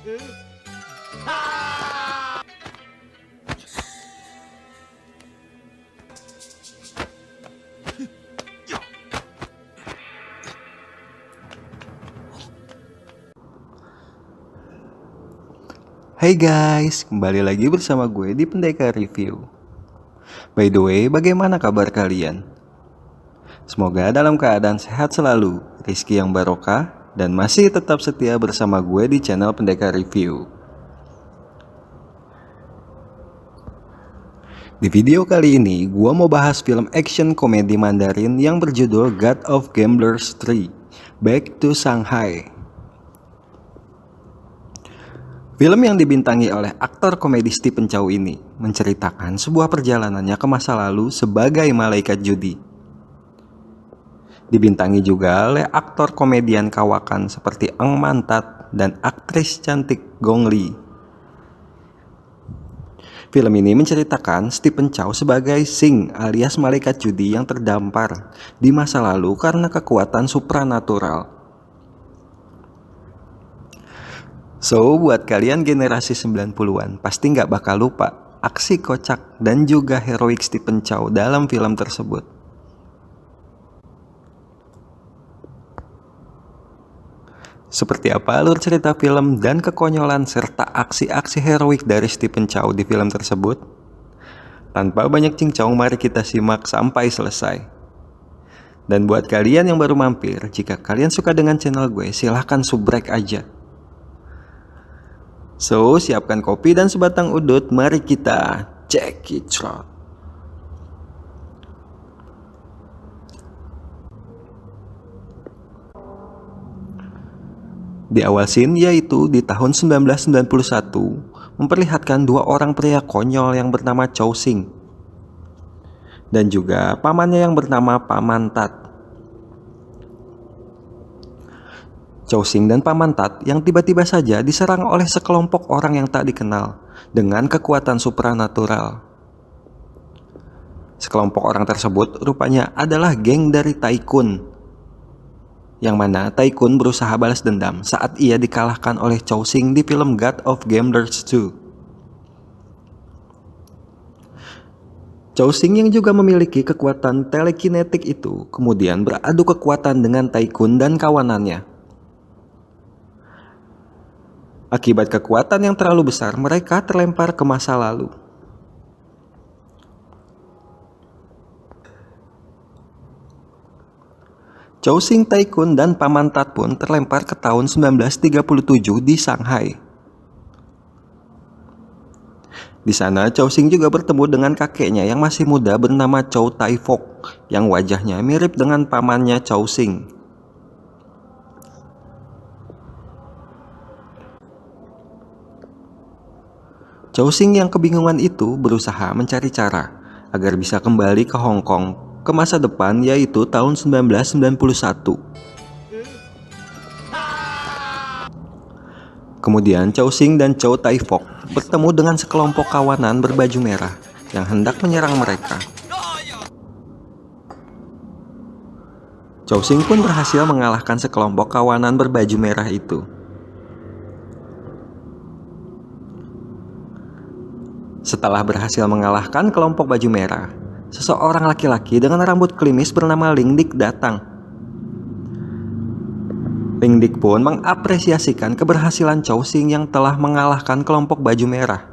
Hai guys, kembali lagi bersama gue di Pendekar Review. By the way, bagaimana kabar kalian? Semoga dalam keadaan sehat selalu, rezeki yang barokah, dan masih tetap setia bersama gue di channel Pendekar Review. Di video kali ini, gue mau bahas film action komedi Mandarin yang berjudul God of Gamblers 3, Back to Shanghai. Film yang dibintangi oleh aktor komedi Stephen Chow ini menceritakan sebuah perjalanannya ke masa lalu sebagai malaikat judi. Dibintangi juga oleh aktor komedian kawakan seperti Eng Mantat dan aktris cantik Gong Li. Film ini menceritakan Stephen Chow sebagai Sing alias malaikat judi yang terdampar di masa lalu karena kekuatan supranatural. So, buat kalian generasi 90-an, pasti nggak bakal lupa aksi kocak dan juga heroik Stephen Chow dalam film tersebut. Seperti apa alur cerita film dan kekonyolan serta aksi-aksi heroik dari Stephen Chow di film tersebut? Tanpa banyak cincong, mari kita simak sampai selesai. Dan buat kalian yang baru mampir, jika kalian suka dengan channel gue, silahkan subrek aja. So, siapkan kopi dan sebatang udut, mari kita check it out. Di awal scene, yaitu di tahun 1991, memperlihatkan dua orang pria konyol yang bernama Chow Sing dan juga pamannya yang bernama Paman Tat. Chow Sing dan Paman Tat yang tiba-tiba saja diserang oleh sekelompok orang yang tak dikenal dengan kekuatan supranatural. Sekelompok orang tersebut rupanya adalah geng dari Tai-kun, yang mana Tai-kun berusaha balas dendam saat ia dikalahkan oleh Chow Sing di film God of Gamblers 2. Chow Sing yang juga memiliki kekuatan telekinetik itu kemudian beradu kekuatan dengan Tai-kun dan kawanannya. Akibat kekuatan yang terlalu besar, mereka terlempar ke masa lalu. Chow Sing, Tai-kun, dan Paman Tat pun terlempar ke tahun 1937 di Shanghai. Di sana, Chow Sing juga bertemu dengan kakeknya yang masih muda bernama Chow Tai Fook, yang wajahnya mirip dengan pamannya Chow Sing. Chow Sing yang kebingungan itu berusaha mencari cara agar bisa kembali ke Hong Kong ke masa depan, yaitu tahun 1991. Kemudian Chow Sing dan Chow Tai Fook bertemu dengan sekelompok kawanan berbaju merah yang hendak menyerang mereka. Chow Sing pun berhasil mengalahkan sekelompok kawanan berbaju merah itu. Setelah berhasil mengalahkan kelompok baju merah, seseorang laki-laki dengan rambut klimis bernama Ling Dik datang. Ling Dik pun mengapresiasikan keberhasilan Chow Sing yang telah mengalahkan kelompok baju merah.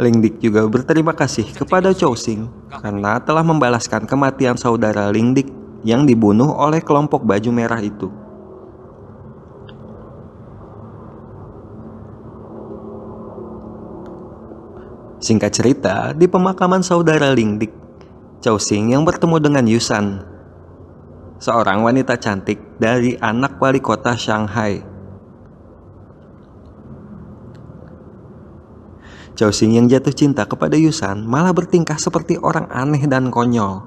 Ling Dik juga berterima kasih kepada Chow Sing karena telah membalaskan kematian saudara Ling Dik yang dibunuh oleh kelompok baju merah itu. Singkat cerita, di pemakaman saudara Ling Dik, Chow Sing yang bertemu dengan Yusan, seorang wanita cantik dari anak wali kota Shanghai. Chow Sing yang jatuh cinta kepada Yusan malah bertingkah seperti orang aneh dan konyol.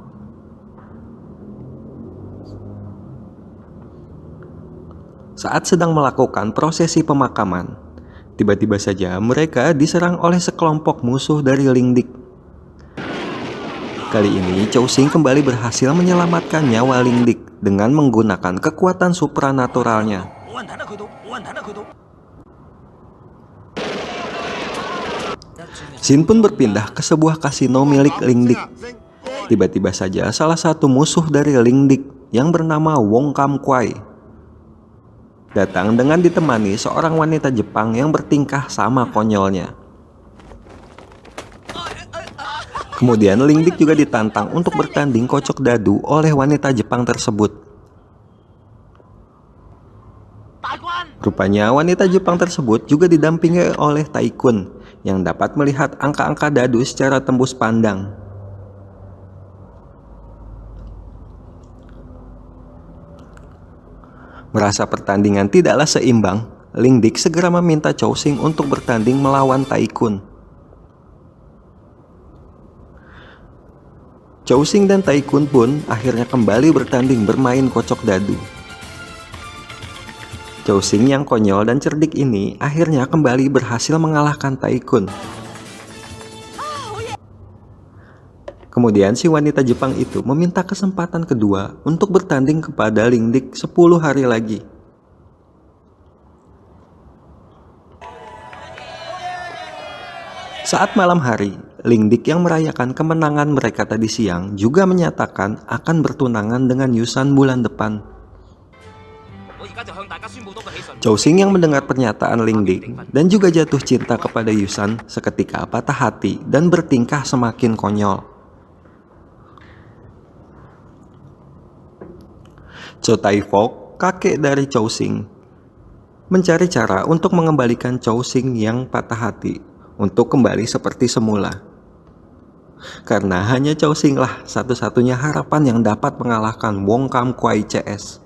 Saat sedang melakukan prosesi pemakaman, tiba-tiba saja mereka diserang oleh sekelompok musuh dari Ling Dik. Kali ini Chow Sing kembali berhasil menyelamatkan nyawa Ling Dik dengan menggunakan kekuatan supranaturalnya. Sin pun berpindah ke sebuah kasino milik Ling Dik. Tiba-tiba saja salah satu musuh dari Ling Dik yang bernama Wong Kam Kwai datang dengan ditemani seorang wanita Jepang yang bertingkah sama konyolnya. Kemudian Ling Dik juga ditantang untuk bertanding kocok dadu oleh wanita Jepang tersebut. Rupanya wanita Jepang tersebut juga didampingi oleh Taikun yang dapat melihat angka-angka dadu secara tembus pandang. Merasa pertandingan tidaklah seimbang, Ling Dik segera meminta Chow Sing untuk bertanding melawan Taikun. Chow Sing dan Taikun pun akhirnya kembali bertanding bermain kocok dadu. Chow Sing yang konyol dan cerdik ini akhirnya kembali berhasil mengalahkan Taikun. Kemudian si wanita Jepang itu meminta kesempatan kedua untuk bertanding kepada Ling Dik 10 hari lagi. Saat malam hari, Ling Dik yang merayakan kemenangan mereka tadi siang juga menyatakan akan bertunangan dengan Yusan bulan depan. Chow Sing yang mendengar pernyataan Ling Dik dan juga jatuh cinta kepada Yusan seketika patah hati dan bertingkah semakin konyol. Chow Tai Fok, kakek dari Chow Sing, mencari cara untuk mengembalikan Chow Sing yang patah hati untuk kembali seperti semula. Karena hanya Chow Sing lah satu-satunya harapan yang dapat mengalahkan Wong Kam Kwai CS.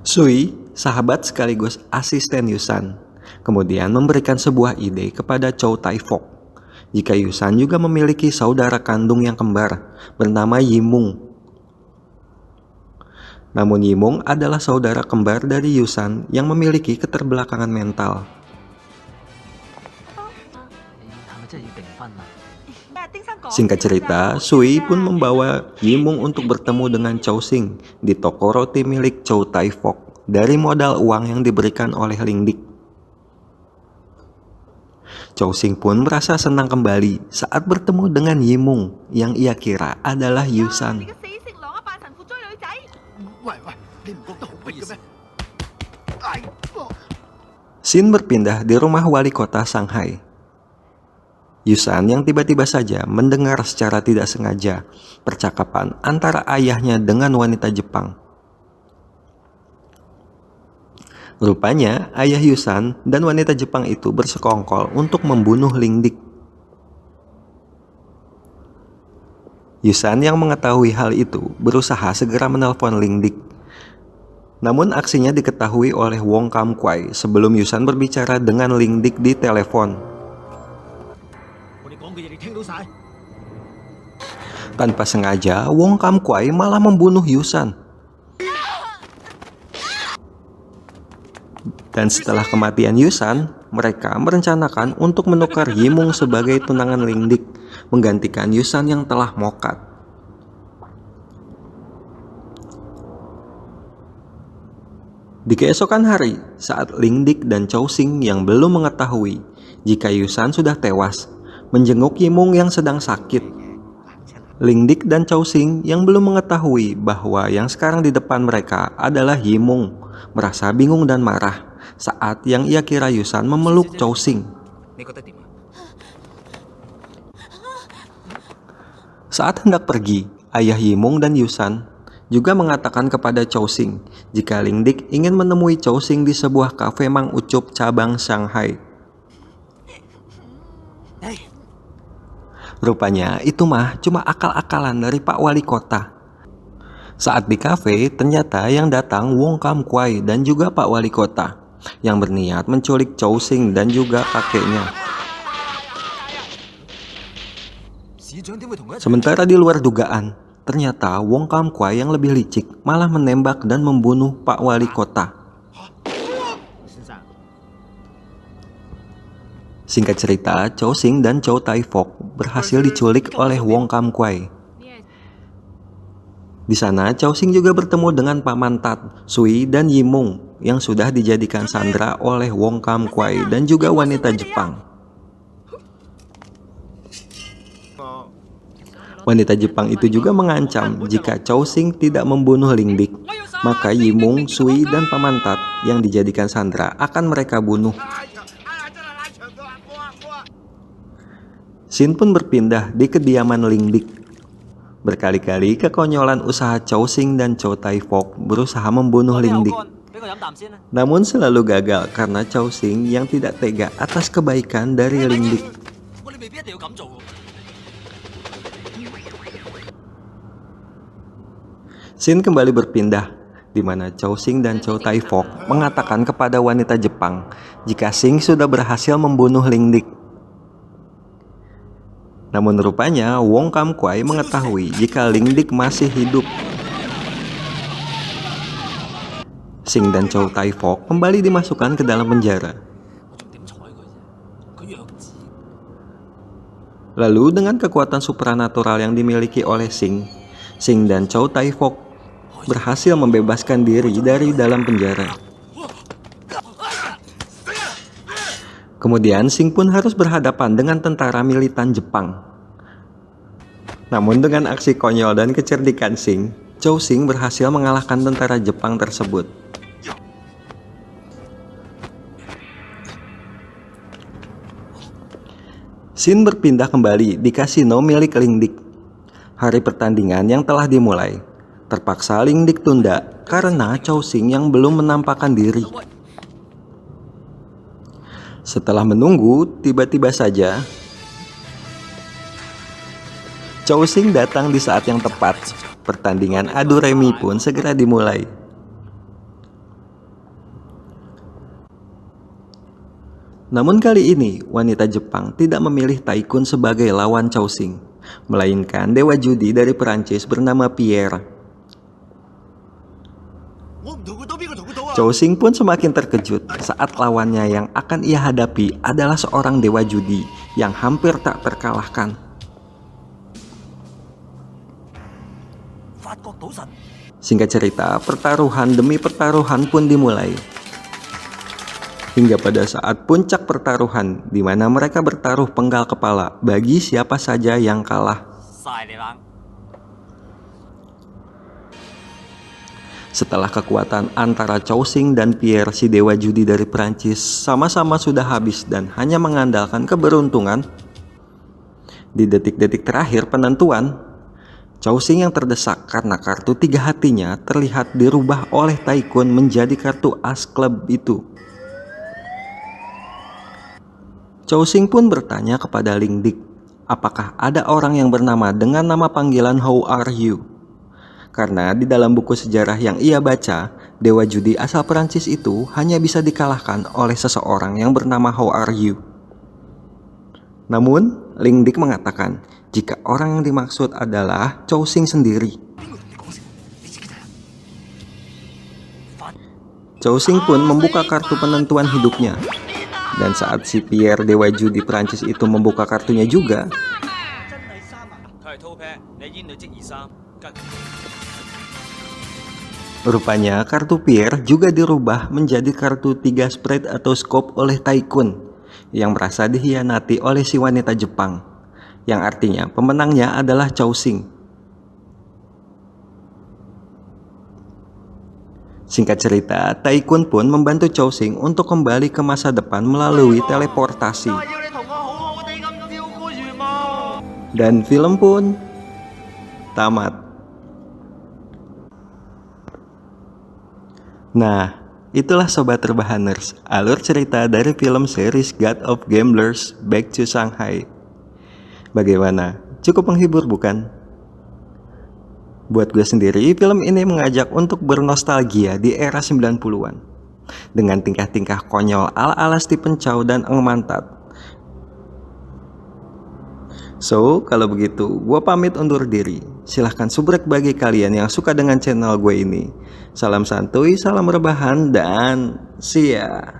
Sui, sahabat sekaligus asisten Yusan, kemudian memberikan sebuah ide kepada Chow Tai Fok jika Yusan juga memiliki saudara kandung yang kembar bernama Yimung. Namun Yimung adalah saudara kembar dari Yusan yang memiliki keterbelakangan mental. Singkat cerita, Sui pun membawa Yimung untuk bertemu dengan Chow Sing di toko roti milik Chow Tai Fok dari modal uang yang diberikan oleh Ling Dik. Chow Sing pun merasa senang kembali saat bertemu dengan Yimung yang ia kira adalah Yusan. Scene berpindah di rumah wali kota Shanghai. Yusan yang tiba-tiba saja mendengar secara tidak sengaja percakapan antara ayahnya dengan wanita Jepang. Rupanya ayah Yusan dan wanita Jepang itu bersekongkol untuk membunuh Ling Dik. Yusan yang mengetahui hal itu berusaha segera menelpon Ling Dik. Namun aksinya diketahui oleh Wong Kam Kwai sebelum Yusan berbicara dengan Ling Dik di telepon. Tanpa sengaja, Wong Kam Kwai malah membunuh Yusan. Dan setelah kematian Yusan, mereka merencanakan untuk menukar Yimung sebagai tunangan Ling Dik, menggantikan Yusan yang telah mokat. Di keesokan hari, saat Ling Dik dan Chow Sing yang belum mengetahui jika Yusan sudah tewas, menjenguk Yimung yang sedang sakit, Ling Dik dan Chow Sing yang belum mengetahui bahwa yang sekarang di depan mereka adalah Yimung, merasa bingung dan marah saat yang ia kira Yusan memeluk Chow Sing. Saat hendak pergi, ayah Yimung dan Yusan juga mengatakan kepada Chow Sing jika Ling Dik ingin menemui Chow Sing di sebuah kafe Mang Ucup cabang Shanghai. Rupanya itu mah cuma akal-akalan dari Pak Wali Kota. Saat di kafe, ternyata yang datang Wong Kam Kwai dan juga Pak Wali Kota yang berniat menculik Chow Sing dan juga kakeknya. Sementara di luar dugaan, ternyata Wong Kam Kwai yang lebih licik malah menembak dan membunuh Pak Wali Kota. Singkat cerita, Chow Sing dan Chow Tai Fok berhasil diculik oleh Wong Kam Kwai. Di sana, Chow Sing juga bertemu dengan Paman Tat, Sui, dan Yimung yang sudah dijadikan sandera oleh Wong Kam Kwai dan juga wanita Jepang. Wanita Jepang itu juga mengancam jika Chow Sing tidak membunuh Ling Dik, maka Yimung, Sui, dan Paman Tat yang dijadikan sandera akan mereka bunuh. Shin pun berpindah di kediaman Ling Dik. Berkali-kali kekonyolan usaha Chow Sing dan Chow Tai Fook berusaha membunuh Ling Dik. Namun selalu gagal karena Chow Sing yang tidak tega atas kebaikan dari Ling Dik. Shin kembali berpindah, di mana Chow Sing dan Chow Tai Fook mengatakan kepada wanita Jepang jika Sing sudah berhasil membunuh Ling Dik. Namun rupanya Wong Kam Kwai mengetahui jika Ling Dik masih hidup. Sing dan Chow Tai Fook kembali dimasukkan ke dalam penjara. Lalu dengan kekuatan supranatural yang dimiliki oleh Sing dan Chow Tai Fook berhasil membebaskan diri dari dalam penjara. Kemudian Sing pun harus berhadapan dengan tentara militan Jepang. Namun dengan aksi konyol dan kecerdikan Sing, Chow Sing berhasil mengalahkan tentara Jepang tersebut. Shin berpindah kembali di kasino milik Ling Dik. Hari pertandingan yang telah dimulai terpaksa Ling Dik tunda karena Chow Sing yang belum menampakkan diri. Setelah menunggu, tiba-tiba saja Chow Sing datang di saat yang tepat. Pertandingan adu remi pun segera dimulai. Namun kali ini, wanita Jepang tidak memilih Tai Kun sebagai lawan Chow Sing, melainkan dewa judi dari Perancis bernama Pierre. Chow Sing pun semakin terkejut saat lawannya yang akan ia hadapi adalah seorang dewa judi yang hampir tak terkalahkan. Singkat cerita, pertaruhan demi pertaruhan pun dimulai. Hingga pada saat puncak pertaruhan, di mana mereka bertaruh penggal kepala bagi siapa saja yang kalah. Setelah kekuatan antara Chow Sing dan Pierre si dewa judi dari Prancis sama-sama sudah habis dan hanya mengandalkan keberuntungan, di detik-detik terakhir penentuan, Chow Sing yang terdesak karena kartu 3 hatinya terlihat dirubah oleh Tai Kun menjadi kartu as klub itu. Chow Sing pun bertanya kepada Ling Dik, apakah ada orang yang bernama dengan nama panggilan How Are You? Karena di dalam buku sejarah yang ia baca, dewa judi asal Perancis itu hanya bisa dikalahkan oleh seseorang yang bernama How Are You. Namun, Ling Dik mengatakan jika orang yang dimaksud adalah Chow Sing sendiri. Chow Sing pun membuka kartu penentuan hidupnya. Dan saat si Pierre dewa judi Perancis itu membuka kartunya juga, rupanya kartu Pierre juga dirubah menjadi kartu 3 spread atau scope oleh Tai Kun yang merasa dikhianati oleh si wanita Jepang, yang artinya pemenangnya adalah Chow Sing. Singkat cerita, Tai Kun pun membantu Chow Sing untuk kembali ke masa depan melalui teleportasi. Dan film pun tamat. Nah, itulah Sobat Rebahaners, alur cerita dari film series God of Gamblers Back to Shanghai. Bagaimana? Cukup menghibur bukan? Buat gue sendiri, film ini mengajak untuk bernostalgia di era 90-an. Dengan tingkah-tingkah konyol ala-ala Stephen Chow dan Eng Mantat. So, kalau begitu, gue pamit undur diri. Silahkan subrek bagi kalian yang suka dengan channel gue ini. Salam santuy, salam rebahan, dan see ya.